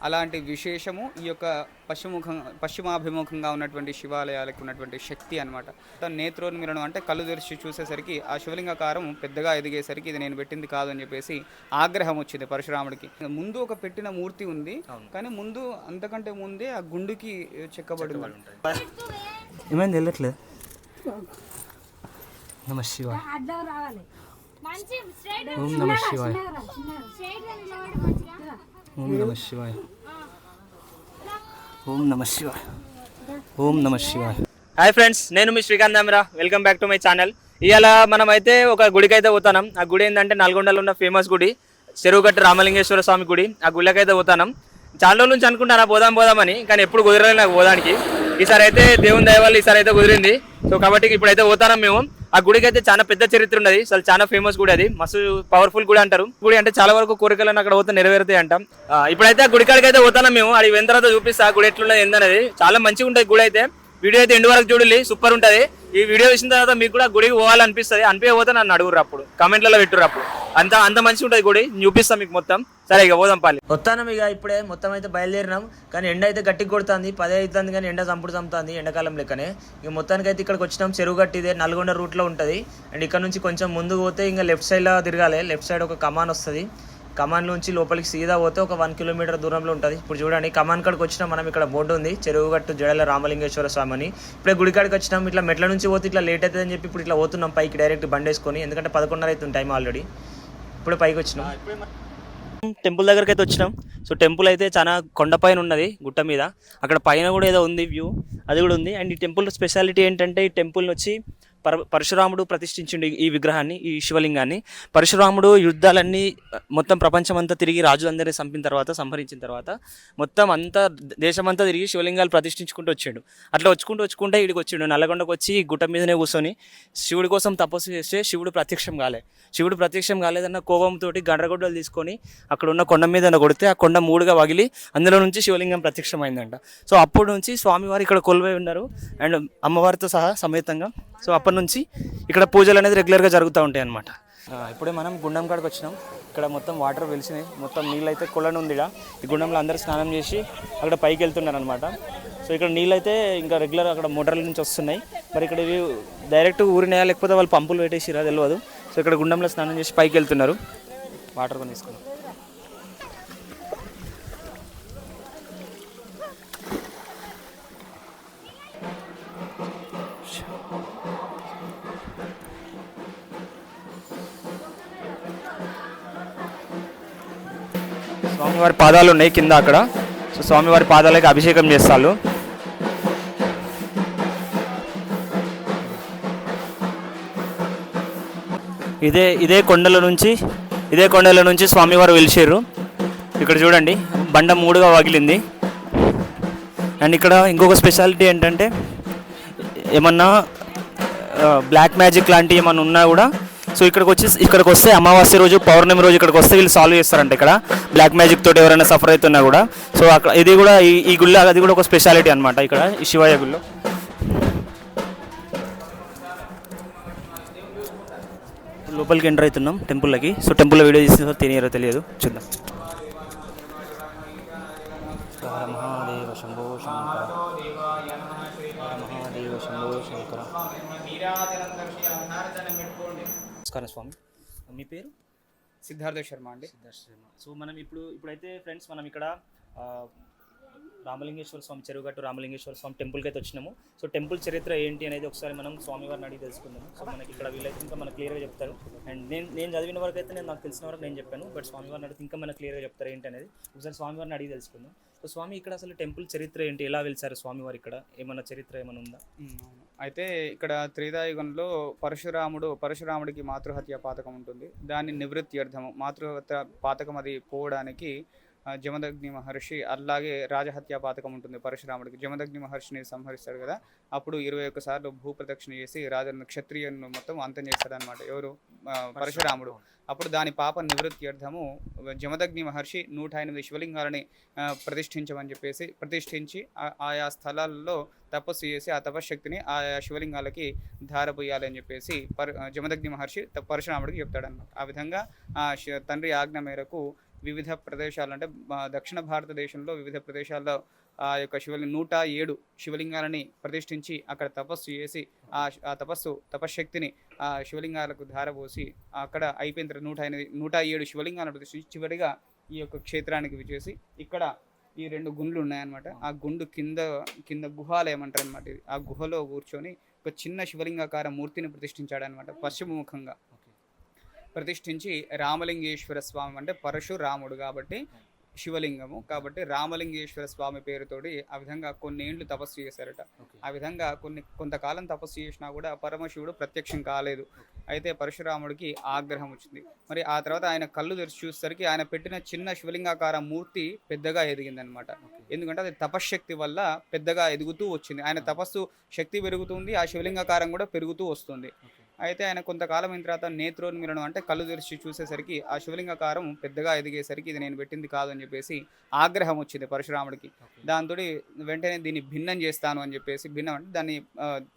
అలాంటి విశేషము ఈ యొక్క పశ్చిమాభిముఖంగా ఉన్నటువంటి శివాలయాలకు ఉన్నటువంటి శక్తి అనమాట. నేత్రోన్మిలనం అంటే కళ్ళు తెరిచి చూసేసరికి ఆ శివలింగాకారం పెద్దగా ఎదిగేసరికి ఇది నేను పెట్టింది కాదు అని చెప్పేసి ఆగ్రహం వచ్చింది పరశురాముడికి. ముందు ఒక పెట్టిన మూర్తి ఉంది, కానీ ముందు అంతకంటే ముందే ఆ గుండుకి చెక్కబడి ఉంది. ఏమైంది వెళ్ళట్లేదు. నమ శివాయ. ఓం నమ శివాయ. ఓం నమ శివాయ. ఓం నమ శివాయ. ఓం నమ శివాయ. హాయ్ ఫ్రెండ్స్, నేను మీ Srikanth Amira. Welcome back to my channel. ఇవాళ మనం అయితే ఒక గుడికి అయితే పోతాం. ఆ గుడి ఏంటంటే నల్గొండలో ఉన్న ఫేమస్ గుడి చెరువుగట్టు రామలింగేశ్వర స్వామి గుడి. ఆ గుళ్ళకి అయితే పోతాం. చాలా రోజుల నుంచి అనుకుంటాను పోదామని, కానీ ఎప్పుడు కుదరలేదు నాకు పోదానికి. ఈసారి అయితే దేవుని దయ వల్ల ఈసారి అయితే కుదిరింది. సో కాబట్టి ఇప్పుడైతే పోతాం మేము. ఆ గుడికి అయితే చాలా పెద్ద చరిత్ర ఉన్నది, అసలు చాలా ఫేమస్ గుడి. అది మస్తు పవర్ఫుల్ గుడి అంటారు. గుడి అంటే చాలా వరకు కోరికలను అక్కడ పోతే నెరవేరుతాయి అంటాం. ఇప్పుడైతే ఆ గుడికాడికి అయితే పోతాం మేము. అది పోయిన తర్వాత చూపిస్తా గుడి ఎట్లున్నది ఏందనేది. చాలా మంచిగా ఉంటుంది గుడి అయితే. వీడియో అయితే ఎండు వరకు చూడాలి, సూపర్ ఉంటుంది. ఈ వీడియో చూసిన తర్వాత మీకు కూడా గుడికి పోవాలనిపిస్తుంది. అనిపించకపోతే నన్ను అడుగురు, అప్పుడు కామెంట్లలో పెట్టురు. అప్పుడు అంత మంచిగా ఉంటుంది గుడి, చూపిస్తాం మీకు మొత్తం. సరే ఇక పోదాం పాలి. వస్తాను ఇక ఇప్పుడే మొత్తం అయితే బయలుదేరినాం. కానీ ఎండ అయితే గట్టికి కొడుతుంది, 10 అవుతుంది. కానీ ఎండ చంపుతుంది ఎండాకాలం లెక్కనే. ఇక మొత్తానికి అయితే ఇక్కడికి వచ్చినాం. చెరువుగట్టు ఇదే నల్గొండ రూట్లో ఉంటుంది. అండ్ ఇక్కడ నుంచి కొంచెం ముందుకు పోతే ఇంకా లెఫ్ట్ సైడ్లో తిరగాలి. లెఫ్ట్ సైడ్ ఒక కమాన్ వస్తుంది. కమాన్ నుంచి లోపలికి సీదా పోతే ఒక 1 కిలోమీటర్ దూరంలో ఉంటుంది. ఇప్పుడు చూడండి కమాన్ కాడికి వచ్చినాం మనం. ఇక్కడ బోర్డు ఉంది చెరువుగట్టు జడల రామలింగేశ్వర స్వామి అని. ఇప్పుడే గుడికాడికి వచ్చినాం. ఇట్లా మెట్ల నుంచి పోతే ఇట్లా లేట్ అవుతుందని చెప్పి ఇప్పుడు ఇట్లా పోతున్నాం పైకి డైరెక్ట్ బండి వేసుకొని. ఎందుకంటే 11:30 అవుతుంది టైం ఆల్రెడీ. ఇప్పుడు పైకి వచ్చినాం. టెంపుల్ దగ్గరికి అయితే వచ్చినాం. సో టెంపుల్ అయితే చాలా కొండపైన ఉన్నది, గుట్ట మీద. అక్కడ పైన కూడా ఏదో ఉంది వ్యూ, అది కూడా ఉంది. అండ్ ఈ టెంపుల్ స్పెషాలిటీ ఏంటంటే ఈ టెంపుల్ని వచ్చి పరశురాముడు ప్రతిష్ఠించిండు ఈ విగ్రహాన్ని, ఈ శివలింగాన్ని. పరశురాముడు యుద్ధాలన్నీ మొత్తం ప్రపంచం అంతా తిరిగి రాజులందరినీ సంహరించిన తర్వాత మొత్తం అంతా దేశమంతా తిరిగి శివలింగాలు ప్రతిష్ఠించుకుంటూ వచ్చాడు. అట్లా వచ్చుకుంటే ఇక్కడికి వచ్చిండు. నల్లగొండకు వచ్చి గుట్ట మీదనే కూర్చొని శివుడి కోసం తపస్సు చేస్తే శివుడు ప్రత్యక్షం కాలేదన్న కోపంతో గండ్రగొడ్డలు తీసుకొని అక్కడ ఉన్న కొండ మీద కొడితే ఆ కొండ 3గా వగిలి అందులో నుంచి శివలింగం ప్రత్యక్షమైందంట. సో అప్పటి నుంచి స్వామివారు ఇక్కడ కొలువై ఉన్నారు, అండ్ అమ్మవారితో సహా సమేతంగా. సో అప్పటి నుంచి ఇక్కడ పూజలు అనేది రెగ్యులర్గా జరుగుతూ ఉంటాయి అన్నమాట. ఇప్పుడే మనం గుండం కాడికి వచ్చినాం. ఇక్కడ మొత్తం వాటర్ వెలిసినాయి, మొత్తం నీళ్ళు అయితే కొలను ఉంది. ఈ గుండంలో అందరూ స్నానం చేసి అక్కడ పైకి వెళ్తున్నారు అనమాట. సో ఇక్కడ నీళ్ళు అయితే ఇంకా రెగ్యులర్ అక్కడ మోటార్ల నుంచి వస్తున్నాయి. మరి ఇక్కడ ఇవి డైరెక్ట్ ఊరినాయా లేకపోతే వాళ్ళు పంపులు పెట్టేసిరా తెలియదు. సో ఇక్కడ గుండంలో స్నానం చేసి పైకి వెళ్తున్నారు. వాటర్ కొని తీసుకున్నాం. స్వామివారి పాదాలు ఉన్నాయి కింద అక్కడ. సో స్వామివారి పాదాలకి అభిషేకం చేస్తారు. ఇదే కొండల నుంచి స్వామివారు వెలిచారు. ఇక్కడ చూడండి బండ 3గా వగిలింది. అండ్ ఇక్కడ ఇంకొక స్పెషాలిటీ ఏంటంటే ఏమన్నా బ్లాక్ మ్యాజిక్ లాంటివి ఏమన్నా ఉన్నా కూడా సో ఇక్కడికి వస్తే అమావాస్య రోజు, పౌర్ణమి రోజు ఇక్కడికి వస్తే వీళ్ళు సాల్వ్ చేస్తారంట. ఇక్కడ బ్లాక్ మ్యాజిక్ తోటి ఎవరైనా సఫర్ అవుతున్నా కూడా. సో అక్కడ ఇది కూడా ఈ గుళ్ళ అది కూడా ఒక స్పెషాలిటీ అనమాట ఇక్కడ ఈ శివయ్య గుళ్ళో. లోపలికి ఎంటర్ అవుతున్నాం టెంపుల్కి. సో టెంపుల్లో వీడియో తీసిన తినేరో తెలియదు, చూద్దాం. మహాదేవ శంభో శంకర, మహాదేవ శంభో శంకర. నమస్కారం స్వామి, మీ పేరు? సిద్ధార్థ శర్మ అండి. సో మనం ఇప్పుడైతే ఫ్రెండ్స్ మనం ఇక్కడ రామలింగేశ్వర స్వామి చెరువుగట్టు రామలింగేశ్వర స్వామి టెంపుల్కి అయితే వచ్చినాము. సో టెంపుల్ చరిత్ర ఏంటి అనేది ఒకసారి మనం స్వామివారిని అడిగి తెలుసుకుందాము. సో మనకి ఇక్కడ వీళ్ళైతే ఇంకా మనకు క్లియర్గా చెప్తారు. అండ్ నేను చదివిన వరకు అయితే నాకు తెలిసిన వరకు నేను చెప్పాను, బట్ స్వామివారిని అడిగితే ఇంకా మనకు క్లియర్గా చెప్తారు ఏంటి అనేది. ఒకసారి స్వామివారిని అడిగి తెలుసుకుందాం. సో స్వామి ఇక్కడ అసలు టెంపుల్ చరిత్ర ఏంటి, ఎలా వెళ్తారు స్వామివారు, ఇక్కడ ఏమన్నా చరిత్ర ఏమైనా ఉందా? అయితే ఇక్కడ త్రేతాయుగంలో పరశురాముడికి మాతృహత్య పాతకం ఉంటుంది. దాని నివృత్త్యర్థము మాతృహత్య పాతకం అది పోవడానికి జమదగ్ని మహర్షి, అలాగే రాజహత్యా పాతకం ఉంటుంది పరశురాముడికి. జమదగ్ని మహర్షిని సంహరిస్తాడు కదా, అప్పుడు 21 సార్లు భూప్రదక్షిణ చేసి రాజులను క్షత్రియులను మొత్తం అంతం చేస్తాడు అనమాట. ఎవరు? పరశురాముడు. అప్పుడు దాని పాప నివృత్త్యర్థము జమదగ్ని మహర్షి 108 శివలింగాలని ప్రతిష్ఠించి ఆయా స్థలాల్లో తపస్సు చేసి ఆ తపశ్శక్తిని ఆయా శివలింగాలకి ధారపోయాలి అని చెప్పేసి జమదగ్ని మహర్షి పరశురాముడికి చెప్తాడన్నమాట. ఆ విధంగా తండ్రి ఆజ్ఞ మేరకు వివిధ ప్రదేశాలు అంటే దక్షిణ భారతదేశంలో వివిధ ప్రదేశాల్లో ఆ యొక్క 107 శివలింగాలని ప్రతిష్ఠించి అక్కడ తపస్సు చేసి ఆ తపశ్శక్తిని ఆ శివలింగాలకు ధారపోసి అక్కడ అయిపోయిన తర్వాత 107 శివలింగాలను ప్రతిష్ఠించి చివరిగా ఈ యొక్క క్షేత్రానికి విచ్చేసి ఇక్కడ ఈ 2 గుండ్లు ఉన్నాయన్నమాట. ఆ గుండు కింద గుహాలయం అంటారు అనమాట. ఇది ఆ గుహలో కూర్చొని ఒక చిన్న శివలింగాకార మూర్తిని ప్రతిష్ఠించాడనమాట. పశ్చిమముఖంగా ప్రతిష్ఠించి రామలింగేశ్వర స్వామి అంటే పరశురాముడు కాబట్టి శివలింగము కాబట్టి రామలింగేశ్వర స్వామి పేరుతోటి ఆ విధంగా కొన్ని ఏండ్లు తపస్సు చేశారట. ఆ విధంగా కొంతకాలం తపస్సు చేసినా కూడా పరమశివుడు ప్రత్యక్షం కాలేదు. అయితే పరశురాముడికి ఆగ్రహం వచ్చింది. మరి ఆ తర్వాత ఆయన కళ్ళు తెరిచి చూసేసరికి ఆయన పెట్టిన చిన్న శివలింగాకార మూర్తి పెద్దగా ఎదిగిందనమాట. ఎందుకంటే అది తపశ్శక్తి వల్ల పెద్దగా ఎదుగుతూ వచ్చింది. ఆయన తపస్సు శక్తి పెరుగుతుంది, ఆ శివలింగాకారం కూడా పెరుగుతూ వస్తుంది. అయితే ఆయన కొంతకాలం అయిన తర్వాత నేత్రోన్మిలనం అంటే కళ్ళు తెరిచి చూసేసరికి ఆ శివలింగాకారం పెద్దగా ఎదిగేసరికి ఇది నేను పెట్టింది కాదు అని చెప్పేసి ఆగ్రహం వచ్చింది పరశురాముడికి. దాంతో వెంటనే దీన్ని భిన్నం చేస్తాను అని చెప్పేసి, భిన్నం అంటే దాన్ని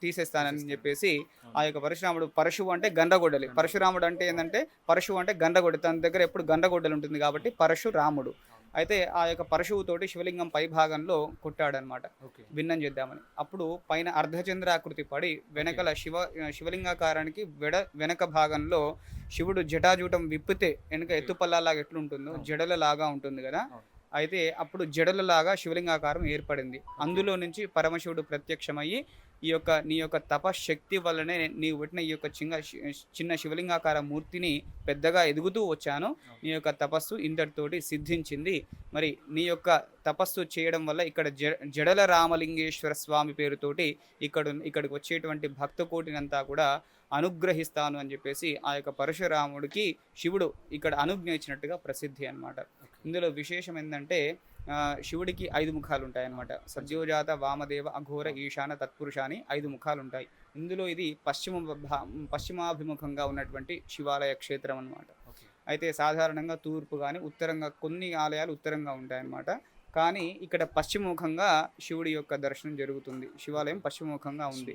తీసేస్తానని చెప్పేసి ఆ యొక్క పరశురాముడు, పరశువు అంటే గండ్రగొడ్డలి, పరశురాముడు అంటే ఏంటంటే పరశువు అంటే గండ్రగొడ్డలి, తన దగ్గర ఎప్పుడు గండ్రగొడ్డలి ఉంటుంది కాబట్టి పరశురాముడు. అయితే ఆ యొక్క పరశువుతోటి శివలింగం పై భాగంలో కొట్టాడనమాట భిన్నం చేద్దామని. అప్పుడు పైన అర్ధచంద్రాకృతి పడి వెనకల శివలింగాకారానికి వెనక భాగంలో శివుడు జటాజూటం విప్పితే వెనక ఎత్తుపల్లాలాగా ఎట్లుంటుందో జడలలాగా ఉంటుంది కదా. అయితే అప్పుడు జడలలాగా శివలింగాకారం ఏర్పడింది. అందులో నుంచి పరమశివుడు ప్రత్యక్షమయ్యి నీ యొక్క తపశక్తి వల్లనే నీవు పెట్టిన ఈ యొక్క చిన్న శివలింగాకార మూర్తిని పెద్దగా ఎదుగుతూ వచ్చాను. నీ యొక్క తపస్సు ఇంతటితోటి సిద్ధించింది. మరి నీ యొక్క తపస్సు చేయడం వల్ల ఇక్కడ జడల రామలింగేశ్వర స్వామి పేరుతోటి ఇక్కడికి వచ్చేటువంటి భక్త కోటినంతా కూడా అనుగ్రహిస్తాను అని చెప్పేసి ఆ యొక్క పరశురాముడికి శివుడు ఇక్కడ అనుజ్ఞ ఇచ్చినట్టుగా ప్రసిద్ధి అన్నమాట. ఇందులో విశేషం ఏంటంటే శివుడికి 5 ముఖాలు ఉంటాయన్నమాట. సద్యోజాత, వామదేవ, అఘోర, ఈశాన, తత్పురుష అని 5 ముఖాలు ఉంటాయి. ఇందులో ఇది పశ్చిమాభిముఖంగా ఉన్నటువంటి శివాలయ క్షేత్రం అన్నమాట. అయితే సాధారణంగా తూర్పు కానీ ఉత్తరంగా కొన్ని ఆలయాలు ఉత్తరంగా ఉంటాయన్నమాట. కానీ ఇక్కడ పశ్చిమముఖంగా శివుడి యొక్క దర్శనం జరుగుతుంది. శివాలయం పశ్చిమముఖంగా ఉంది.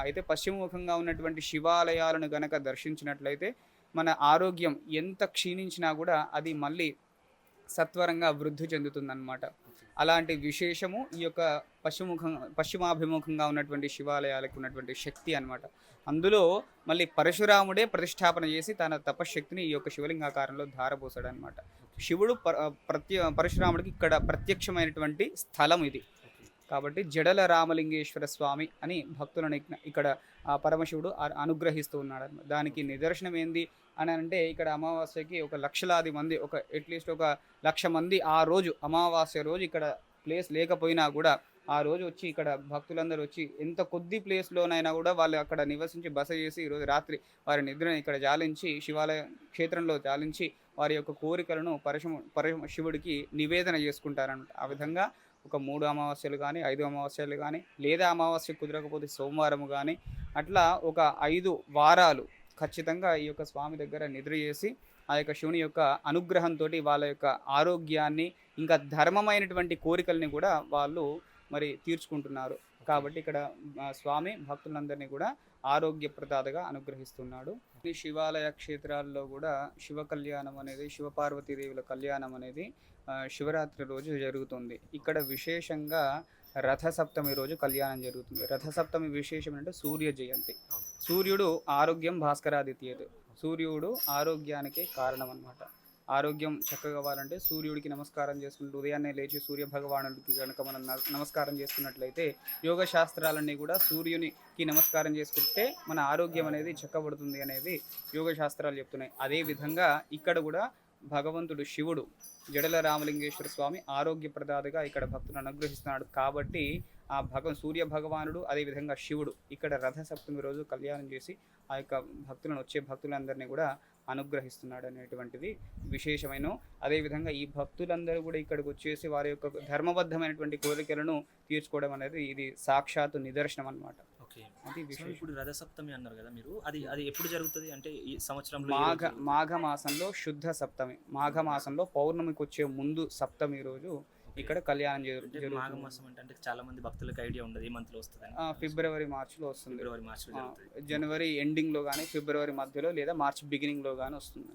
అయితే పశ్చిమముఖంగా ఉన్నటువంటి శివాలయాలను గనక దర్శించినట్లయితే మన ఆరోగ్యం ఎంత క్షీణించినా కూడా అది మళ్ళీ సత్వరంగా వృద్ధి చెందుతుందన్నమాట. అలాంటి విశేషము ఈ యొక్క పశ్చిమాభిముఖంగా ఉన్నటువంటి శివాలయాలకు ఉన్నటువంటి శక్తి అన్నమాట. అందులో మళ్ళీ పరశురాముడే ప్రతిష్టాపన చేసి తన తపశ్శక్తిని ఈ యొక్క శివలింగాకారంలో ధారపోసాడు అనమాట. శివుడు పరశురాముడికి ఇక్కడ ప్రత్యక్షమైనటువంటి స్థలం ఇది కాబట్టి జడల రామలింగేశ్వర స్వామి అని భక్తులను ఇక్కడ ఆ పరమశివుడు అనుగ్రహిస్తూ ఉన్నాడు. దానికి నిదర్శనం ఏంది అని అంటే ఇక్కడ అమావాస్యకి ఒక లక్షలాది మంది, అట్లీస్ట్ 1,00,000 మంది ఆ రోజు అమావాస్య రోజు ఇక్కడ ప్లేస్ లేకపోయినా కూడా ఆ రోజు వచ్చి ఇక్కడ భక్తులందరూ వచ్చి ఎంత కొద్ది ప్లేస్లోనైనా కూడా వాళ్ళు అక్కడ నివసించి బస చేసి ఈరోజు రాత్రి వారి నిద్రను ఇక్కడ జాలించి శివాలయ క్షేత్రంలో జాలించి వారి యొక్క కోరికలను పరమశివుడికి నివేదన చేసుకుంటారన్నమాట. ఆ విధంగా ఒక 3 అమావాస్యలు కానీ 5 అమావాస్యలు కానీ లేదా అమావాస్య కుదరకపోతే సోమవారము కానీ అట్లా ఒక 5 వారాలు ఖచ్చితంగా ఈ యొక్క స్వామి దగ్గర నిద్ర చేసి ఆ యొక్క శివుని యొక్క అనుగ్రహంతో వాళ్ళ యొక్క ఆరోగ్యాన్ని ఇంకా ధర్మమైనటువంటి కోరికల్ని కూడా వాళ్ళు మరి తీర్చుకుంటున్నారు. కాబట్టి ఇక్కడ స్వామి భక్తులందరినీ కూడా ఆరోగ్యప్రదాతగా అనుగ్రహిస్తున్నాడు. ఈ శివాలయ క్షేత్రాల్లో కూడా శివ కళ్యాణం అనేది, శివపార్వతీదేవుల కళ్యాణం అనేది శివరాత్రి రోజు జరుగుతుంది. ఇక్కడ విశేషంగా రథసప్తమి రోజు కళ్యాణం జరుగుతుంది. రథసప్తమి విశేషం అంటే సూర్య జయంతి. సూర్యుడు ఆరోగ్యం భాస్కరాదిత్యుడు. సూర్యుడు ఆరోగ్యానికి కారణం అన్నమాట. ఆరోగ్యం చక్కగా కావాలంటే సూర్యుడికి నమస్కారం చేసుకుంటూ ఉదయాన్నే లేచి సూర్య భగవానుడికి కనుక మనం నమస్కారం చేసుకున్నట్లయితే యోగ శాస్త్రాలన్నీ కూడా సూర్యునికి నమస్కారం చేసుకుంటే మన ఆరోగ్యం అనేది చక్కబడుతుంది అనేది యోగ శాస్త్రాలు చెప్తున్నాయి. అదేవిధంగా ఇక్కడ కూడా భగవంతుడు శివుడు జడల రామలింగేశ్వర స్వామి ఆరోగ్యప్రదాతగా ఇక్కడ భక్తులను అనుగ్రహిస్తున్నాడు. కాబట్టి ఆ సూర్య భగవానుడు అదేవిధంగా శివుడు ఇక్కడ రథసప్తమి రోజు కళ్యాణం చేసి ఆ యొక్క వచ్చే భక్తులందరినీ కూడా అనుగ్రహిస్తున్నాడు అనేటువంటిది విశేషమైన. అదేవిధంగా ఈ భక్తులందరూ కూడా ఇక్కడికి వచ్చేసి వారి యొక్క ధర్మబద్ధమైనటువంటి కోరికలను తీర్చుకోవడం అనేది ఇది సాక్షాత్తు నిదర్శనం అన్నమాట. అది ఇప్పుడు రథసప్తమి అన్నారు కదా మీరు, అది ఎప్పుడు జరుగుతుంది అంటే ఈ సంవత్సరంలో? మాఘ మాసంలో శుద్ధ సప్తమి, మాఘ మాసంలో పౌర్ణమికి వచ్చే ముందు సప్తమి రోజు ఇక్కడ కళ్యాణం జరుగుతుంది. మాఘమాసం అంటే చాలా మంది భక్తులకు ఐడియా ఉండదు ఏ మంత్ లో వస్తుంది. ఫిబ్రవరి మార్చిలో వస్తుంది. జనవరి ఎండింగ్ లో కానీ ఫిబ్రవరి మధ్యలో లేదా మార్చి బిగినింగ్ లో కానీ వస్తుంది.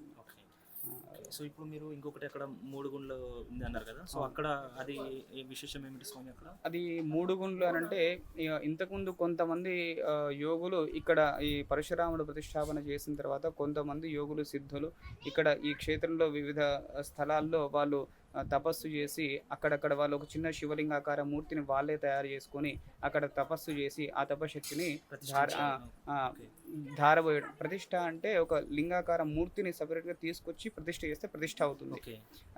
సో ఇప్పుడు మీరు ఇంకొకటి అక్కడ 3 గుండ్లు ఉంది అన్నారు కదా, సో అక్కడ అది విశేషం ఏమిటి స్వామి అక్కడ? అది 3 గుండ్లు అని అంటే ఇంతకుముందు కొంతమంది యోగులు ఇక్కడ ఈ పరశురాముడు ప్రతిష్టాపన చేసిన తర్వాత కొంతమంది యోగులు సిద్ధులు ఇక్కడ ఈ క్షేత్రంలో వివిధ స్థలాల్లో వాళ్ళు తపస్సు చేసి అక్కడక్కడ వాళ్ళు ఒక చిన్న శివలింగాకార మూర్తిని వాళ్ళే తయారు చేసుకొని అక్కడ తపస్సు చేసి ఆ తపశక్తిని ధారపోయడం. ప్రతిష్ట అంటే ఒక లింగాకార మూర్తిని సపరేట్గా తీసుకొచ్చి ప్రతిష్ట చేస్తే ప్రతిష్ట అవుతుంది.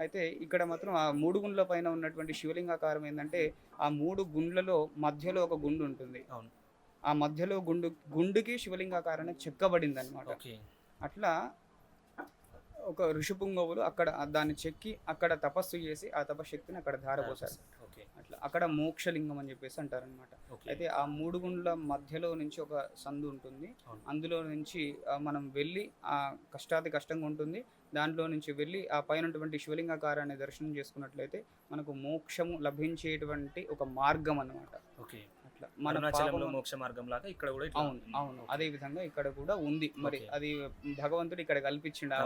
అయితే ఇక్కడ మాత్రం ఆ 3 గుండ్ల పైన ఉన్నటువంటి శివలింగాకారం ఏంటంటే ఆ 3 గుండ్లలో మధ్యలో ఒక గుండు ఉంటుంది. ఆ మధ్యలో గుండుకి శివలింగాకారాన్ని చెక్కబడింది అనమాట. అట్లా ఒక ఋషిపుంగవులు అక్కడ దాన్ని చెక్కి అక్కడ తపస్సు చేసి ఆ తపశక్తిని అక్కడ ధారపోసారు. అట్లా అక్కడ మోక్షలింగం అని చెప్పేసి అంటారనమాట. అయితే ఆ 3 గుండ్ల మధ్యలో నుంచి ఒక సందు ఉంటుంది. అందులో నుంచి మనం వెళ్ళి ఆ కష్టాది కష్టంగా ఉంటుంది, దాంట్లో నుంచి వెళ్ళి ఆ పైనటువంటి శివలింగాకారాన్ని దర్శనం చేసుకున్నట్లయితే మనకు మోక్షము లభించేటువంటి ఒక మార్గం అన్నమాట. అట్లా మన మోక్ష మార్గం లాగా ఇక్కడ కూడా. అవును అదే విధంగా ఇక్కడ కూడా ఉంది. మరి అది భగవంతుడు ఇక్కడ కల్పించిండు.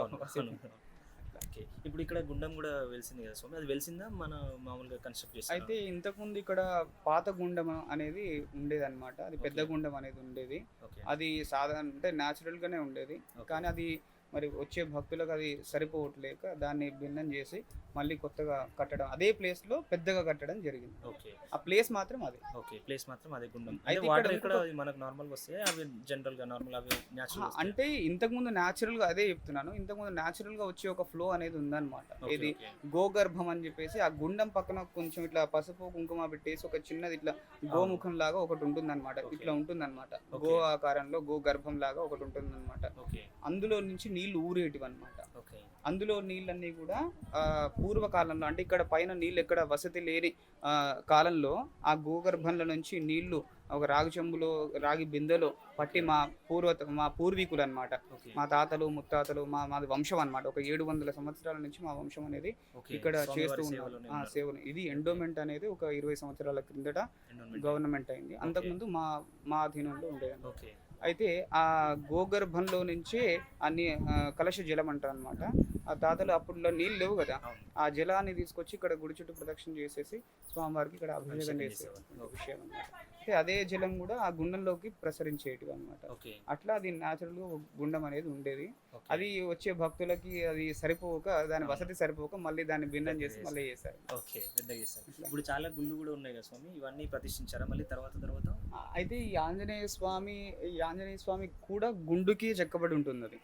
ఇప్పుడు ఇక్కడ గుండం కూడా వెలిసింది కదా స్వామి, అది వెలిసిందా మన మామూలుగా కన్స్ట్రక్ట్ చేసి? అయితే ఇంతకుముందు ఇక్కడ పాత గుండం అనేది ఉండేది అనమాట. అది పెద్ద గుండం అనేది ఉండేది. అది సాధారణ అంటే న్యాచురల్ గానే ఉండేది. కానీ అది మరి వచ్చే భక్తులకు అది సరిపోవట్లేక దాన్ని భిన్నం చేసి మళ్ళీ కొత్తగా కట్టడం, అదే ప్లేస్ లో పెద్దగా కట్టడం జరిగింది. ఆ ప్లేస్ మాత్రం అదే. ప్లేస్ మాత్రం అదే గుండం. అయితే వాటర్ ఇక్కడ మనకు నార్మల్ వస్తాయి, అవి జనరల్ గా నార్మల్ అవి న్యాచురల్. అంటే ఇంతకు ముందు న్యాచురల్ గా అదే చెప్తున్నాను. ఇంతకు ముందు న్యాచురల్ గా వచ్చే ఒక ఫ్లో అనేది ఉందన్నమాట. ఇది గోగర్భం అని చెప్పేసి ఆ గుండం పక్కన కొంచెం ఇట్లా పసుపు కుంకుమ పెట్టేసి ఒక చిన్నది ఇట్లా గోముఖం లాగా ఒకటి ఉంటుంది అనమాట. ఇట్లా ఉంటుంది అనమాట. గో ఆకారంలో గోగర్భం లాగా ఒకటి ఉంటుంది అనమాట. అందులో నుంచి నీళ్లు ఊరేటివి అనమాట. అందులో నీళ్ళన్నీ కూడా పూర్వకాలంలో అంటే ఇక్కడ పైన నీళ్ళు ఎక్కడ వసతి లేని కాలంలో ఆ గోగర్భంలో నుంచి నీళ్లు ఒక రాగి చెంబులో రాగి బిందెలో పట్టి మా పూర్వీకులు అనమాట, మా తాతలు ముత్తాతలు మాది వంశం అనమాట. ఒక 700 సంవత్సరాల నుంచి మా వంశం అనేది ఇక్కడ చేస్తూ ఉన్నారు సేవలు. ఇది ఎండోమెంట్ అనేది ఒక 20 సంవత్సరాల క్రిందట గవర్నమెంట్ అయింది. అంతకుముందు మా అధీనంలో ఉండేది. అయితే ఆ గోగర్భంలో నుంచే అన్ని కలశ జలం అంటారు అనమాట. ఆ తాతలు అప్పుడులో నీళ్ళు లేవు కదా, ఆ జలాన్ని తీసుకొచ్చి ఇక్కడ గుడి చుట్టూ ప్రదక్షిణ చేసేసి స్వామివారికి ఇక్కడ అభిషేకం చేసేది విషయం అనమాట. అయితే అదే జలం కూడా ఆ గుండంలోకి ప్రసరించేటివి అనమాట. అట్లా అది న్యాచురల్ గా గుండం అనేది ఉండేది. అది వచ్చే భక్తులకి అది సరిపోక దాని వసతి సరిపోక మళ్ళీ దాన్ని భిన్నం చేసి మళ్ళీ చేశారు. ఇప్పుడు చాలా గుళ్ళు కూడా ఉన్నాయి కదా స్వామి, ఇవన్నీ ప్రతిష్ఠించారా మళ్ళీ తర్వాత? అయితే ఈ ఆంజనేయ స్వామి కూడా గుండుకి చెక్కబడి ఉంటుంది. అది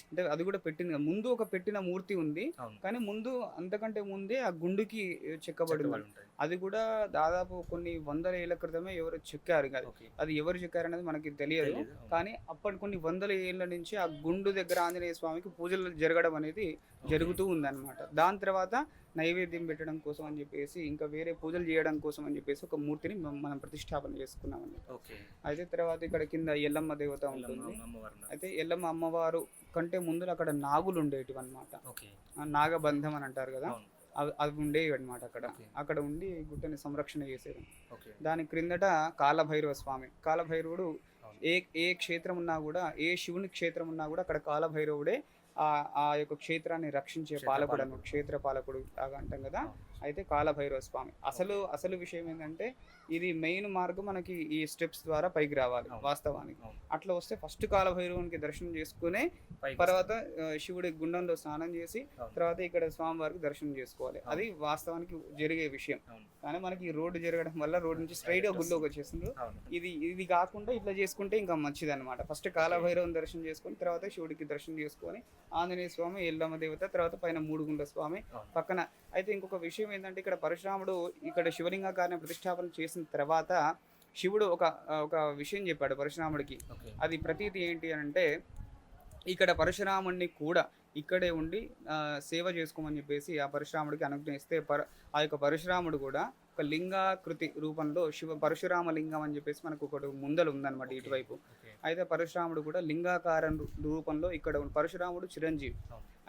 అంటే అది కూడా పెట్టింది ముందు ఒక పెట్టిన మూర్తి ఉంది, కానీ ముందు అంతకంటే ముందే ఆ గుండుకి చెక్కబడి ఉంది. అది కూడా దాదాపు కొన్ని 100 ఏళ్ల క్రితమే ఎవరు చెక్కారు కదా, అది ఎవరు చెక్కారు అనేది మనకి తెలియదు. కానీ అప్పటి కొన్ని 100 ఏళ్ల నుంచి ఆ గుండు దగ్గర ఆంజనేయ స్వామికి పూజలు జరగడం అనేది జరుగుతూ ఉందన్నమాట. దాని తర్వాత నైవేద్యం పెట్టడం కోసం అని చెప్పేసి ఇంకా వేరే పూజలు చేయడం కోసం అని చెప్పేసి ఒక మూర్తిని మనం ప్రతిష్టాపన చేసుకున్నామని. అయితే తర్వాత ఇక్కడ కింద ఎల్లమ్మ దేవత ఉంటుంది. అయితే ఎల్లమ్మ అమ్మవారు కంటే ముందు అక్కడ నాగులు ఉండేటివి అనమాట. నాగబంధం అని అంటారు కదా, అవి ఉండేవి అనమాట. అక్కడ ఉండి గుట్టని సంరక్షణ చేసేది. దాని క్రిందట కాలభైరవ స్వామి. కాలభైరవుడు ఏ క్షేత్రం ఉన్నా కూడా, ఏ శివుని క్షేత్రం ఉన్నా కూడా అక్కడ కాలభైరవుడే ఆ యొక్క క్షేత్రాన్ని రక్షించే పాలకుడు అన్నమాట. క్షేత్ర పాలకుడు లాగా అంటాం కదా. అయితే కాలభైరవ స్వామి అసలు విషయం ఏంటంటే ఇది మెయిన్ మార్గం మనకి ఈ స్టెప్స్ ద్వారా పైకి రావాలి వాస్తవానికి. అట్లా వస్తే ఫస్ట్ కాలభైరవునికి దర్శనం చేసుకునే తర్వాత శివుడి గుండంలో స్నానం చేసి తర్వాత ఇక్కడ స్వామివారికి దర్శనం చేసుకోవాలి. అది వాస్తవానికి జరిగే విషయం. కానీ మనకి ఈ రోడ్డు జరగడం వల్ల రోడ్డు నుంచి స్ట్రైట్ గా గుళ్ళోకి వచ్చేసిండ్రు. ఇది కాకుండా ఇట్లా చేసుకుంటే ఇంకా మంచిది అనమాట. ఫస్ట్ కాలభైరవుని దర్శనం చేసుకొని తర్వాత శివుడికి దర్శనం చేసుకొని ఆంజనేయ స్వామి, ఎల్లమ్మ దేవత, తర్వాత పైన 3 గుండ్ల స్వామి పక్కన. అయితే ఇంకొక విషయం ఏంటంటే ఇక్కడ పరశురాముడు ఇక్కడ శివలింగాకారాన్ని ప్రతిష్టాపన చేసిన తర్వాత శివుడు ఒక విషయం చెప్పాడు పరశురాముడికి. అది ప్రతీతి ఏంటి అని అంటే ఇక్కడ పరశురాముడిని కూడా ఇక్కడే ఉండి సేవ చేసుకోమని చెప్పేసి ఆ పరశురాముడికి అనుజ్ఞయిస్తే ఆ యొక్క పరశురాముడు కూడా ఒక లింగాకృతి రూపంలో పరశురామ లింగం అని చెప్పేసి మనకు ఒకటి ముందలు ఉందన్నమాట ఇటువైపు. అయితే పరశురాముడు కూడా లింగాకార రూపంలో ఇక్కడ పరశురాముడు చిరంజీవి.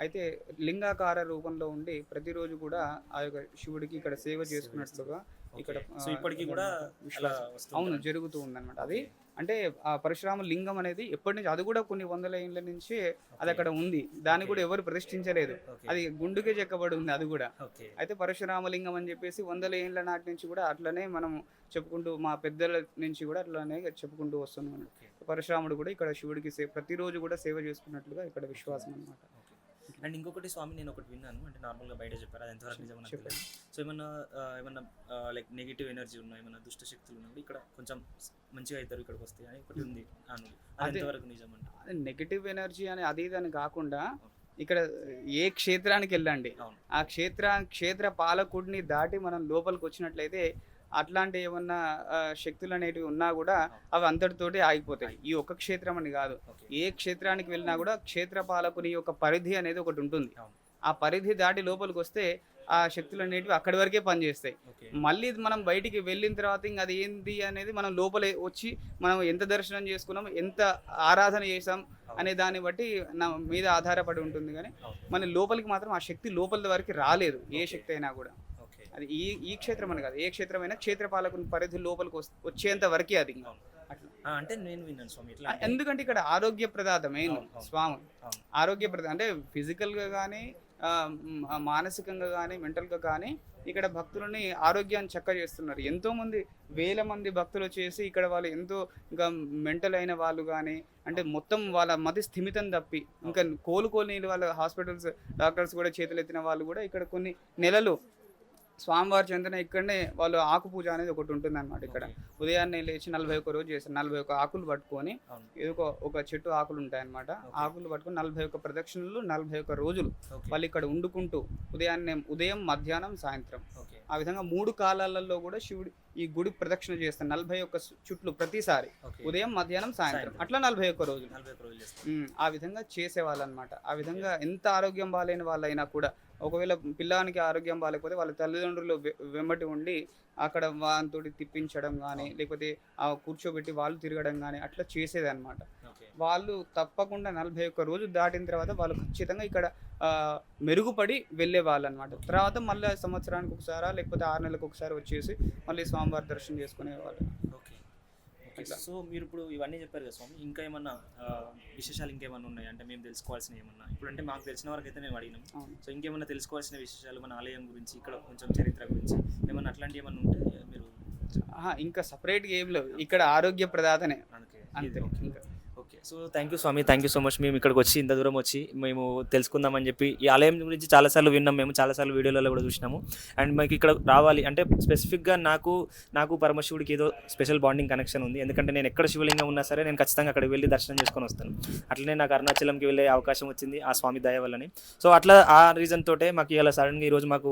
అయితే లింగాకార రూపంలో ఉండి ప్రతిరోజు కూడా ఆ యొక్క శివుడికి ఇక్కడ సేవ చేసుకున్నట్లుగా ఇక్కడ ఇప్పటికీ కూడా అవును జరుగుతూ ఉందన్నమాట. అది అంటే ఆ పరశురామ లింగం అనేది ఎప్పటి నుంచి, అది కూడా కొన్ని వందల ఏళ్ళ నుంచి అది అక్కడ ఉంది. దాన్ని కూడా ఎవరు ప్రతిష్ఠించలేదు, అది గుండుకే చెక్కబడి ఉంది అది కూడా. అయితే పరశురామలింగం అని చెప్పేసి వందల ఏళ్ళ నాటి నుంచి కూడా అట్లనే మనం చెప్పుకుంటూ, మా పెద్దల నుంచి కూడా అట్లనే చెప్పుకుంటూ వస్తున్నాం. పరశురాముడు కూడా ఇక్కడ శివుడికి ప్రతిరోజు కూడా సేవ చేసుకున్నట్లుగా ఇక్కడ విశ్వాసం అన్నమాట. అండ్ ఇంకొకటి స్వామి, నేను ఒకటి విన్నాను, అంటే నార్మల్గా బయట చెప్పారు, అది ఎంతవరకు నిజమో నాకు తెలియదు. సో ఏమన్నా లైక్ నెగిటివ్ ఎనర్జీ ఉన్నా, ఏమన్నా దుష్ట శక్తులు ఉన్నప్పుడు ఇక్కడ కొంచెం మంచిగా అవుతారు ఇక్కడికి వస్తే అని ఒకటి ఉంది అని, అది ఎంతవరకు నిజం అంటే? అదే నెగిటివ్ ఎనర్జీ అని అది ఇది అని కాకుండా, ఇక్కడ ఏ క్షేత్రానికి వెళ్ళండి, ఆ క్షేత్ర పాలకుడిని దాటి మనం లోపలికి వచ్చినట్లయితే అట్లాంటి ఏమన్నా శక్తులు అనేటివి ఉన్నా కూడా అవి అంతటితోటి ఆగిపోతాయి. ఈ ఒక్క క్షేత్రం అని కాదు, ఏ క్షేత్రానికి వెళ్ళినా కూడా క్షేత్ర పాలకుని యొక్క పరిధి అనేది ఒకటి ఉంటుంది. ఆ పరిధి దాటి లోపలికి వస్తే ఆ శక్తులు అనేటివి అక్కడి వరకే పనిచేస్తాయి. మళ్ళీ మనం బయటికి వెళ్ళిన తర్వాత ఇంకా అది ఏంటి అనేది మనం లోపలే వచ్చి మనం ఎంత దర్శనం చేసుకున్నాం, ఎంత ఆరాధన చేసాం అనే దాన్ని బట్టి నా మీద ఆధారపడి ఉంటుంది. కానీ మన లోపలికి మాత్రం ఆ శక్తి లోపల వరకు రాలేదు, ఏ శక్తి అయినా కూడా. అది ఈ క్షేత్రం అని కాదు, ఏ క్షేత్రమైనా క్షేత్రపాలకుని పరిధి లోపలికి వచ్చేంత వరకే అది. అంటే నేను విన్నాను స్వామి, ఎందుకంటే ఇక్కడ ఆరోగ్య ప్రదాత మెయిన్ స్వామి. ఆరోగ్య ప్రదాత అంటే ఫిజికల్గా కానీ మానసికంగా కానీ మెంటల్గా కానీ ఇక్కడ భక్తులని ఆరోగ్యాన్ని చక్క చేస్తున్నారు. ఎంతోమంది వేల మంది భక్తులు వచ్చేసి ఇక్కడ వాళ్ళు ఎంతో ఇంకా మెంటల్ అయిన వాళ్ళు కానీ, అంటే మొత్తం వాళ్ళ మతి స్థిమితం తప్పి ఇంకా కోలుకోని వాళ్ళ హాస్పిటల్స్ డాక్టర్స్ కూడా చేతులు ఎత్తిన వాళ్ళు కూడా ఇక్కడ కొన్ని నెలలు స్వామివారి చెందిన ఇక్కడనే వాళ్ళు ఆకు పూజ అనేది ఒకటి ఉంటుంది అనమాట. ఇక్కడ ఉదయాన్నే లేచి 41 రోజు చేస్తారు, 41 ఆకులు పట్టుకొని, ఏదో ఒక చెట్టు ఆకులు ఉంటాయి అనమాట, ఆకులు పట్టుకొని 41 ప్రదక్షిణలు 41 రోజులు వాళ్ళు ఇక్కడ వండుకుంటూ ఉదయం మధ్యాహ్నం సాయంత్రం ఆ విధంగా 3 కాలాలలో కూడా శివుడి ఈ గుడి ప్రదక్షిణ చేస్తారు. 41 చుట్లు ప్రతిసారి, ఉదయం మధ్యాహ్నం సాయంత్రం, అట్లా 41 రోజులు ఆ విధంగా చేసేవాళ్ళు అనమాట. ఆ విధంగా ఎంత ఆరోగ్యం బాగాలేని వాళ్ళైనా కూడా, ఒకవేళ పిల్లానికి ఆరోగ్యం బాగాలేకపోతే వాళ్ళ తల్లిదండ్రులు వెంబటి ఉండి అక్కడ వాళ్ళతోటి తిప్పించడం కానీ, లేకపోతే కూర్చోబెట్టి వాళ్ళు తిరగడం కానీ అట్లా చేసేది అనమాట. వాళ్ళు తప్పకుండా 41 రోజు దాటిన తర్వాత వాళ్ళు ఖచ్చితంగా ఇక్కడ మెరుగుపడి వెళ్ళే వాళ్ళు అనమాట. తర్వాత మళ్ళీ సంవత్సరానికి ఒకసారి లేకపోతే 6 నెలలకు ఒకసారి వచ్చేసి మళ్ళీ స్వామివారి దర్శనం చేసుకునేవాళ్ళు. సో మీరు ఇప్పుడు ఇవన్నీ చెప్పారు కదా స్వామి, ఇంకా ఏమన్నా విశేషాలు ఇంకేమన్నా ఉన్నాయి అంటే మేము తెలుసుకోవాల్సినవి ఏమన్నా? ఇప్పుడు అంటే మాకు తెలిసిన వరకు అయితే మేము అడిగినాం. సో ఇంకేమన్నా తెలుసుకోవాల్సిన విశేషాలు మన ఆలయం గురించి, ఇక్కడ కొంచెం చరిత్ర గురించి ఏమన్నా అట్లాంటివి ఏమన్నా ఉంటే మీరు? ఇంకా సపరేట్గా ఏం లేవు, ఇక్కడ ఆరోగ్య ప్రదాతనే అంతే. ఓకే, సో థ్యాంక్ యూ స్వామి, థ్యాంక్ యూ సో మచ్. మేము ఇక్కడికి వచ్చి ఇంత దూరం వచ్చి మేము తెలుసుకుందామని చెప్పి, ఈ ఆలయం గురించి చాలాసార్లు విన్నాం, మేము చాలాసార్లు వీడియోలలో కూడా చూసినాము. అండ్ మాకు ఇక్కడ రావాలి అంటే స్పెసిఫిక్గా నాకు పరమశివుడికి ఏదో స్పెషల్ బాండింగ్ కనెక్షన్ ఉంది. ఎందుకంటే నేను ఎక్కడ శివలింగం ఉన్నా సరే నేను ఖచ్చితంగా అక్కడికి వెళ్ళి దర్శనం చేసుకొని వస్తాను. అట్లనే నాకు అరుణాచలంకి వెళ్ళే అవకాశం వచ్చింది ఆ స్వామి దయ వల్లని. సో అట్లా ఆ రీజన్ తోటే మాకు ఇలా సడన్గా ఈరోజు మాకు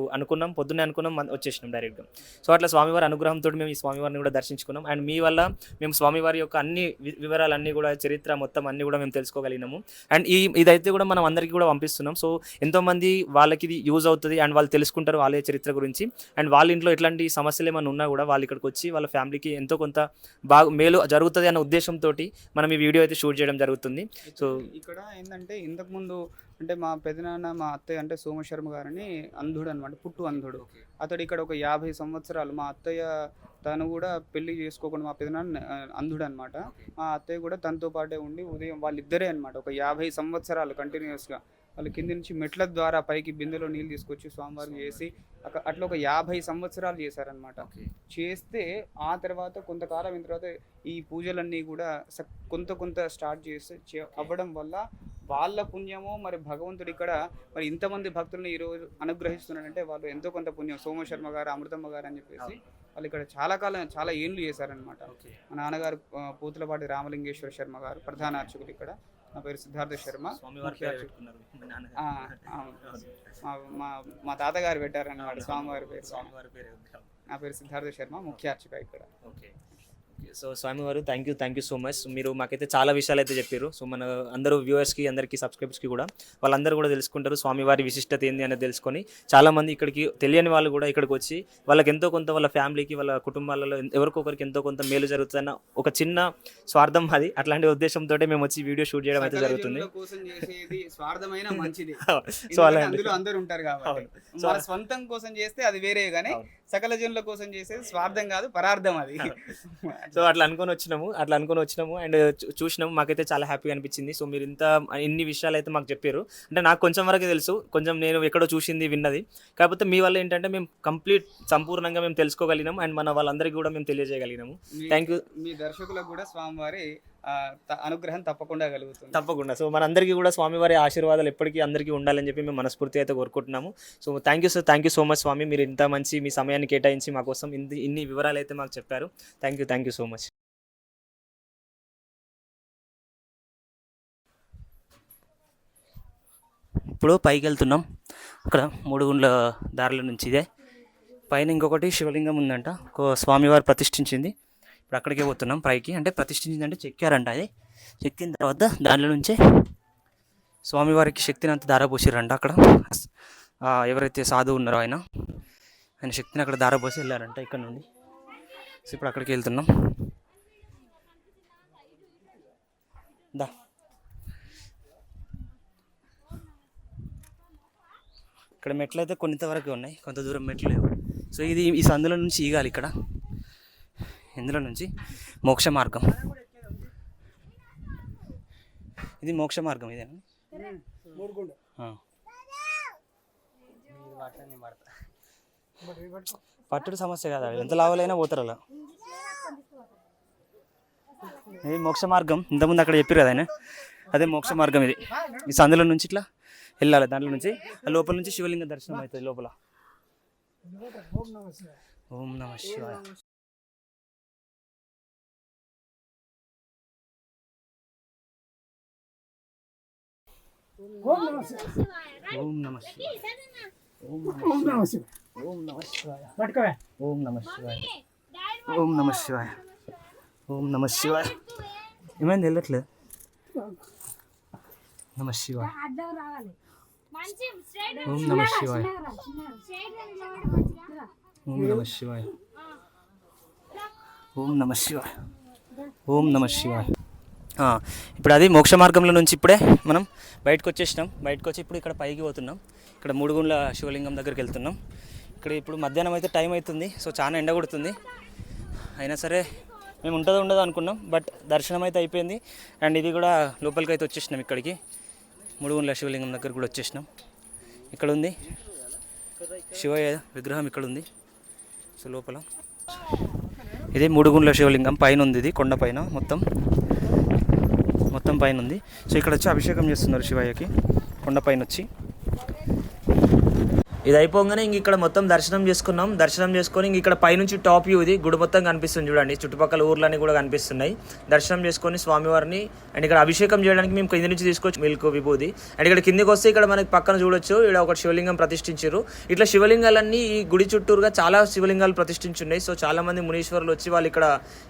పొద్దున్నే అనుకున్నాం, వచ్చేసినాం డైరెక్ట్గా. సో అట్లా స్వామివారి అనుగ్రహంతో మేము ఈ స్వామివారిని కూడా దర్శించుకున్నాం. అండ్ మీ వల్ల మేము స్వామివారి యొక్క అన్ని వివరాలన్నీ కూడా, చరిత్ర మొత్తం అన్ని కూడా మేము తెలుసుకోగలిగినాము. అండ్ ఇదైతే కూడా మనం అందరికీ కూడా పంపిస్తున్నాం. సో ఎంతోమంది వాళ్ళకి ఇది యూజ్ అవుతుంది అండ్ వాళ్ళు తెలుసుకుంటారు వాళ్ళ చరిత్ర గురించి. అండ్ వాళ్ళ ఇంట్లో ఎట్లాంటి సమస్యలు ఏమైనా ఉన్నా కూడా వాళ్ళు ఇక్కడికి వచ్చి వాళ్ళ ఫ్యామిలీకి ఎంతో కొంత బాగా మేలు జరుగుతుంది అన్న ఉద్దేశంతో మనం ఈ వీడియో అయితే షూట్ చేయడం జరుగుతుంది. సో ఇక్కడ ఏంటంటే ఇంతకుముందు అంటే మా పెదనాన్న మా అత్తయ్య అంటే సోమశర్మ గారని అంధుడు అనమాట, పుట్టు అంధుడు. అతడు ఇక్కడ ఒక 50 సంవత్సరాలు, మా అత్తయ్య తను కూడా పెళ్లి చేసుకోకుండా, మా పెదనాన్న అంధుడు అనమాట, మా అత్తయ్య కూడా తనతో పాటే ఉండి ఉదయం వాళ్ళిద్దరే అనమాట ఒక 50 సంవత్సరాలు కంటిన్యూస్గా వాళ్ళు కింది నుంచి మెట్ల ద్వారా పైకి బిందెలో నీళ్ళు తీసుకొచ్చి స్వామివారికి చేసి అట్లా ఒక 50 సంవత్సరాలు చేశారనమాట. చేస్తే ఆ తర్వాత కొంతకాలం అయిన తర్వాత ఈ పూజలన్నీ కూడా కొంత స్టార్ట్ చేసి అవ్వడం వల్ల వాళ్ళ పుణ్యమో మరి భగవంతుడు ఇక్కడ మరి ఇంతమంది భక్తులను ఈరోజు అనుగ్రహిస్తున్నాడంటే వాళ్ళు ఎంతో కొంత పుణ్యం. సోమశర్మ గారు, అమృతమ్మ గారు అని చెప్పేసి వాళ్ళు ఇక్కడ చాలా ఏండ్లు చేశారనమాట. మా నాన్నగారు పూతులపాటి రామలింగేశ్వర శర్మ గారు ప్రధాన అర్చకులు ఇక్కడ. నా పేరు సిద్ధార్థ శర్మ. మా తాతగారు పెట్టారన్నమాట స్వామివారి పేరు. నా పేరు సిద్ధార్థ శర్మ, ముఖ్య అర్చక ఇక్కడ. సో స్వామివారు థ్యాంక్ యూ సో మచ్. మీరు మాకైతే చాలా విషయాలు అయితే చెప్పారు. సో మన అందరూ వ్యూవర్స్కి, అందరికీ సబ్స్క్రైబర్స్కి కూడా వాళ్ళందరూ కూడా తెలుసుకుంటారు స్వామివారి విశిష్టత ఏంది అనేది తెలుసుకొని. చాలామంది ఇక్కడికి తెలియని వాళ్ళు కూడా ఇక్కడికి వచ్చి వాళ్ళకి ఎంతో కొంత వాళ్ళ ఫ్యామిలీకి, వాళ్ళ కుటుంబాలలో ఎవరికొకరికి ఎంతో కొంత మేలు జరుగుతుందన్న ఒక చిన్న స్వార్థం అది. అట్లాంటి ఉద్దేశంతో మేము వచ్చి వీడియో షూట్ చేయడం అయితే జరుగుతుంది. సో అలా అందరూ ఉంటారు కాబట్టి స్వంతం కోసం చేస్తే అది వేరే, కానీ సకల జనుల కోసం చేసేది స్వార్థం కాదు, పరార్థం అది. సో అట్లా అనుకొని వచ్చినాము అండ్ చూసినాము, మాకైతే చాలా హ్యాపీగా అనిపించింది. సో మీరు ఇన్ని విషయాలు అయితే మాకు చెప్పారు. అంటే నాకు కొంచెం వరకే తెలుసు, కొంచెం నేను ఎక్కడో చూసింది విన్నది. కాకపోతే మీ వల్ల ఏంటంటే మేము సంపూర్ణంగా మేము తెలుసుకోగలిగినాము అండ్ మన వాళ్ళందరికీ కూడా మేము తెలియజేయగలిగినాము. Thank you. మీ దర్శకులకు కూడా స్వామివారి అనుగ్రహం తప్పకుండా కలుగుతుంది. తప్పకుండా. సో మనందరికీ కూడా స్వామివారి ఆశీర్వాదాలు ఎప్పటికీ అందరికీ ఉండాలని చెప్పి మేము మనస్ఫూర్తిగా అయితే కోరుకుంటున్నాము. So thank you so much స్వామి, మీరు ఇంత మంచి మీ సమయాన్ని కేటాయించి మా కోసం ఇన్ని వివరాలు అయితే మాకు చెప్పారు. Thank you so much. ఇప్పుడు పైకి వెళ్తున్నాం. అక్కడ 3 గుండ్ల దారుల నుంచి ఇదే పైన ఇంకొకటి శివలింగం ఉందంట, స్వామివారు ప్రతిష్ఠించింది. ఇప్పుడు అక్కడికే పోతున్నాం పైకి. అంటే ప్రతిష్ఠించిందంటే చెక్కారంట, అది చెక్కిన తర్వాత దానిలో నుంచే స్వామివారికి శక్తిని అంతా దారపోసిరంట. అక్కడ ఎవరైతే సాధువు ఉన్నారో ఆయన శక్తిని అక్కడ దారపోసి వెళ్ళారంట ఇక్కడ నుండి. సో ఇప్పుడు అక్కడికి వెళ్తున్నాం. దా ఇక్కడ మెట్లు అయితే కొంత వరకే ఉన్నాయి, కొంత దూరం మెట్లు లేవు. సో ఈ సందులో నుంచి ఈగాలి. ఇక్కడ ఇందులో నుంచి మోక్ష మార్గం, ఇది మోక్ష మార్గం. ఇదేనా పట్టుడు సమస్య కాదు, ఎంత లావాలైనా పోతారు అలా. ఇది మోక్ష మార్గం, ఇంతకుముందు అక్కడ చెప్పారు కదా ఆయన, అదే మోక్ష మార్గం. ఇది ఈ సందులో నుంచి ఇట్లా వెళ్ళాలి, దాంట్లో నుంచి లోపల నుంచి శివలింగ దర్శనం అవుతుంది లోపల. ఓం నమ శివాయ. ఓం నమ శివాయ. ఓం నమ శివాయ. ఓం నమ శివాయ. ఓం నమ శివాయ. ఓం నమ శివాయ. ఓం నమ శివాయ. ఏమైంది వెళ్ళట్లేదు? నమ శివాయ. ఓం నమ శివాయ. ఓం నమ శివాయ. ఓం నమ శివాయ. ఓం నమ శివాయ. ఇప్పుడు అది మోక్ష మార్గంలో నుంచి ఇప్పుడే మనం బయటకు వచ్చేసినాం. బయటకు వచ్చి ఇప్పుడు ఇక్కడ పైకి పోతున్నాం. ఇక్కడ 3 గుండ్ల శివలింగం దగ్గరికి వెళ్తున్నాం. ఇక్కడ ఇప్పుడు మధ్యాహ్నం అయితే టైం అవుతుంది. సో చాలా ఎండ కొడుతుంది. అయినా సరే మేము ఉండదు అనుకున్నాం, బట్ దర్శనం అయితే అయిపోయింది. అండ్ ఇది కూడా లోపలికి అయితే వచ్చేసినాం. ఇక్కడికి 3 గుండ్ల శివలింగం దగ్గర కూడా వచ్చేసినాం. ఇక్కడ ఉంది శివయ్య విగ్రహం, ఇక్కడ ఉంది. సో లోపల ఇది 3 గుండ్ల శివలింగం పైన ఉంది. ఇది కొండ పైన మొత్తం పైన ఉంది. సో ఇక్కడ వచ్చి అభిషేకం చేస్తున్నారు శివయ్యకి కొండపైన వచ్చి. ఇది అయిపోగానే ఇంక ఇక్కడ మొత్తం దర్శనం చేసుకొని ఇంక ఇక్కడ పైనుంచి టాప్ వ్యూ ఇది గుడి మొత్తం కనిపిస్తుంది చూడండి. చుట్టుపక్కల ఊర్లన్నీ కూడా కనిపిస్తున్నాయి. దర్శనం చేసుకొని స్వామివారిని అండ్ ఇక్కడ అభిషేకం చేయడానికి మేము కింది నుంచి తీసుకొచ్చి మిల్క్ విభూది. అండ్ ఇక్కడ కిందికి వస్తే ఇక్కడ మనకి పక్కన చూడొచ్చు, ఇక్కడ ఒక శివలింగం ప్రతిష్ఠించారు. ఇట్లా శివలింగాలన్నీ ఈ గుడి చుట్టూరుగా చాలా శివలింగాలు ప్రతిష్ఠించున్నాయి. సో చాలా మంది మునీశ్వరులు వచ్చి వాళ్ళు ఇక్కడ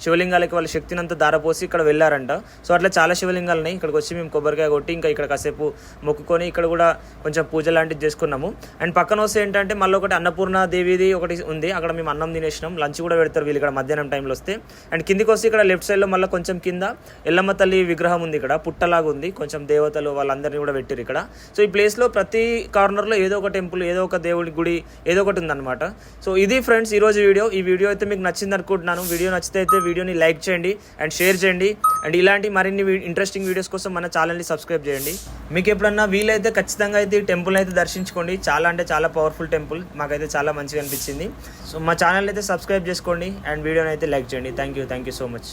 శివలింగాలకి వాళ్ళ శక్తిని అంతా దారపోసి ఇక్కడ వెళ్ళారంట. సో అట్లా చాలా శివలింగాలు ఉన్నాయి. ఇక్కడికి వచ్చి మేము కొబ్బరికాయ కొట్టి ఇంకా ఇక్కడ కాసేపు మొక్కుకొని ఇక్కడ కూడా కొంచెం పూజ లాంటిది చేసుకున్నాము. అండ్ పక్కన ఏంటంటే మళ్ళీ ఒకటి అన్నపూర్ణ దేవిది ఒకటి ఉంది, అక్కడ మేము అన్నం తినేసినాం. లంచ్ కూడా పెడతారు వీళ్ళు ఇక్కడ మధ్యాహ్నం టైంలో వస్తే. అండ్ కిందికి వస్తే ఇక్కడ లెఫ్ట్ సైడ్లో మళ్ళీ కొంచెం కింద ఎల్లమ్మ తల్లి విగ్రహం ఉంది. ఇక్కడ పుట్టలాగా ఉంది, కొంచెం దేవతలు వాళ్ళందరినీ కూడా పెట్టారు ఇక్కడ. సో ఈ ప్లేస్లో ప్రతి కార్నర్లో ఏదో ఒక టెంపుల్, ఏదో ఒక దేవుడి గుడి ఏదో ఒకటి ఉందన్నమాట. సో ఇది ఫ్రెండ్స్ ఈరోజు వీడియో. ఈ వీడియో అయితే మీకు నచ్చింది అనుకుంటున్నాను. వీడియో నచ్చితే అయితే వీడియోని లైక్ చేయండి అండ్ షేర్ చేయండి. అండ్ ఇలాంటి మరిన్ని ఇంట్రెస్టింగ్ వీడియోస్ కోసం మన ఛానల్ని సబ్స్క్రైబ్ చేయండి. మీకు ఎప్పుడన్నా వీలైతే ఖచ్చితంగా అయితే ఈ టెంపుల్ అయితే దర్శించుకోండి. చాలా అంటే చాలా పవర్ఫుల్ టెంపుల్, మాకైతే చాలా మంచిగా అనిపించింది. సో మా ఛానల్ అయితే సబ్స్క్రైబ్ చేసుకోండి అండ్ వీడియోని అయితే లైక్ చేయండి. Thank you so much.